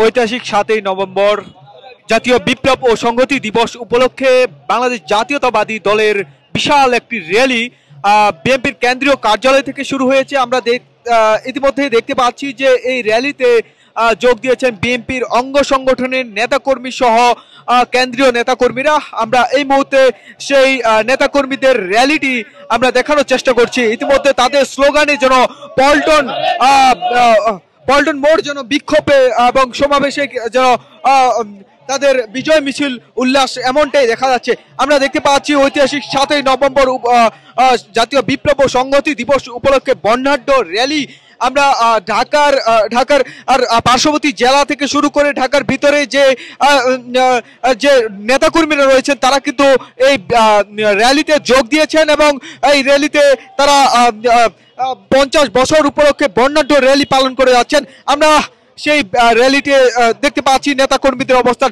ঐতিহাসিক 7ই নভেম্বর জাতীয় বিপ্লব ও সংহতি দিবস উপলক্ষে বাংলাদেশ জাতীয়তাবাদী দলের বিশাল একটি র্যালি বিএনপির কেন্দ্রীয় কার্যালয় থেকে শুরু হয়েছে। আমরা ইতিমধ্যে দেখতে পাচ্ছি যে এই র্যালিতে যোগ দিয়েছেন বিএনপির অঙ্গ সংগঠনের নেতাকর্মী সহ কেন্দ্রীয় নেতাকর্মীরা। আমরা এই মুহূর্তে সেই নেতাকর্মীদের র্যালিটি আমরা দেখানোর চেষ্টা করছি। ইতিমধ্যে তাদের স্লোগানে যেন পল্টন মোড় যেন বিক্ষোভে এবং সমাবেশে যেন তাদের বিজয় মিছিল উল্লাস এমনটাই দেখা যাচ্ছে। আমরা দেখতে পাচ্ছি ঐতিহাসিক 7ই নভেম্বর জাতীয় বিপ্লব ও সংহতি দিবস উপলক্ষে বর্ণাঢ্য র্যালি আমরা ঢাকার আর পার্শ্ববর্তী জেলা থেকে শুরু করে ঢাকার ভিতরে যে নেতাকর্মীরা রয়েছেন তারা কিন্তু এই র্যালিতে যোগ দিয়েছেন এবং এই র্যালিতে তারা 50 বছর উপলক্ষে বর্ণাঢ্য র্যালি পালন করে যাচ্ছেন। আমরা সেই র্যালিতে দেখতে পাচ্ছি নেতাকর্মীদের অবস্থান।